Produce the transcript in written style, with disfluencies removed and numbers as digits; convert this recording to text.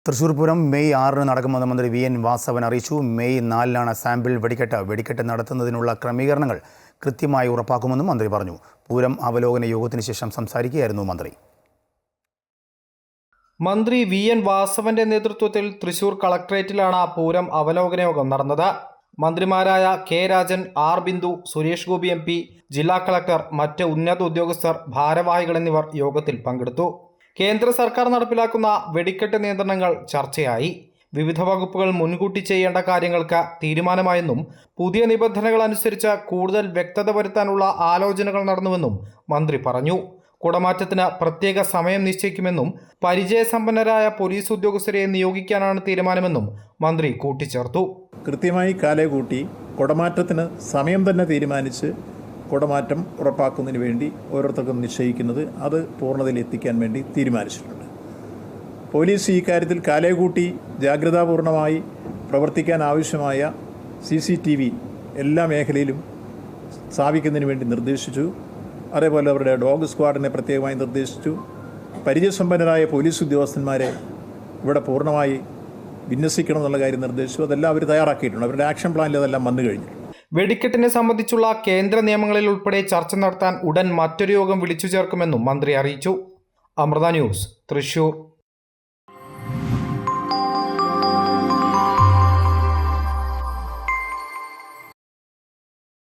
Thrissur Pooram May 6 നടക്കുമെന്ന് മന്ത്രി V N Vasavan അറിയിച്ചു. മെയ് 4 സാമ്പിൾ വെടിക്കെട്ട് നടത്തുന്നതിനുള്ള ക്രമീകരണങ്ങൾ കൃത്യമായി ഉറപ്പാക്കുമെന്നും മന്ത്രി പറഞ്ഞു. പൂരം അവലോകന യോഗത്തിന് ശേഷം സംസാരിക്കുകയായിരുന്നു മന്ത്രി. മന്ത്രി വി എൻ വാസവന്റെ നേതൃത്വത്തിൽ തൃശൂർ കളക്ടറേറ്റിലാണ് പൂരം അവലോകന യോഗം നടന്നത്. മന്ത്രിമാരായ K Rajan, R Bindu, Suresh Gopi MP, ജില്ലാ കളക്ടർ, മറ്റ് ഉന്നത ഉദ്യോഗസ്ഥർ, ഭാരവാഹികൾ എന്നിവർ യോഗത്തിൽ പങ്കെടുത്തു. കേന്ദ്ര സർക്കാർ നടപ്പിലാക്കുന്ന വെടിക്കെട്ട് നിയന്ത്രണങ്ങൾ ചർച്ചയായി. വിവിധ വകുപ്പുകൾ മുൻകൂട്ടി ചെയ്യേണ്ട കാര്യങ്ങൾക്ക് തീരുമാനമായെന്നും പുതിയ നിബന്ധനകൾ അനുസരിച്ച് കൂടുതൽ വ്യക്തത വരുത്താനുള്ള ആലോചനകൾ നടന്നുവെന്നും മന്ത്രി പറഞ്ഞു. കുടമാറ്റത്തിന് പ്രത്യേക സമയം നിശ്ചയിക്കുമെന്നും പരിചയസമ്പന്നരായ പോലീസ് ഉദ്യോഗസ്ഥരെ നിയോഗിക്കാനാണ് തീരുമാനമെന്നും മന്ത്രി കൂട്ടിച്ചേർത്തു. കൃത്യമായി കാലേകൂട്ടി കുടമാറ്റത്തിന് സമയം തന്നെ തീരുമാനിച്ച് കുടമാറ്റം ഉറപ്പാക്കുന്നതിന് വേണ്ടി ഓരോരുത്തർക്കും നിശ്ചയിക്കുന്നത് അത് പൂർണ്ണതയിൽ എത്തിക്കാൻ വേണ്ടി തീരുമാനിച്ചിട്ടുണ്ട്. പോലീസ് ഈ കാര്യത്തിൽ കാലേകൂട്ടി ജാഗ്രതാപൂർണമായി പ്രവർത്തിക്കാൻ ആവശ്യമായ CCTV എല്ലാ മേഖലയിലും സ്ഥാപിക്കുന്നതിന് വേണ്ടി നിർദ്ദേശിച്ചു. അതേപോലെ അവരുടെ ഡോഗ് സ്ക്വാഡിനെ പ്രത്യേകമായി നിർദ്ദേശിച്ചു. പരിചയസമ്പന്നരായ പോലീസ് ഉദ്യോഗസ്ഥന്മാരെ ഇവിടെ പൂർണ്ണമായി വിന്യസിക്കണം എന്നുള്ള കാര്യം നിർദ്ദേശിച്ചു. അതെല്ലാം അവർ തയ്യാറാക്കിയിട്ടുണ്ട്. അവരുടെ ആക്ഷൻ പ്ലാനിൽ അതെല്ലാം വന്നു കഴിഞ്ഞു. വെടിക്കെട്ടിനെ സംബന്ധിച്ചുള്ള കേന്ദ്ര നിയമങ്ങളിൽ ഉൾപ്പെടെ ചർച്ച നടത്താൻ ഉടൻ മറ്റൊരു യോഗം വിളിച്ചു ചേർക്കുമെന്നും മന്ത്രി അറിയിച്ചു. അമൃത ന്യൂസ്, തൃശൂർ.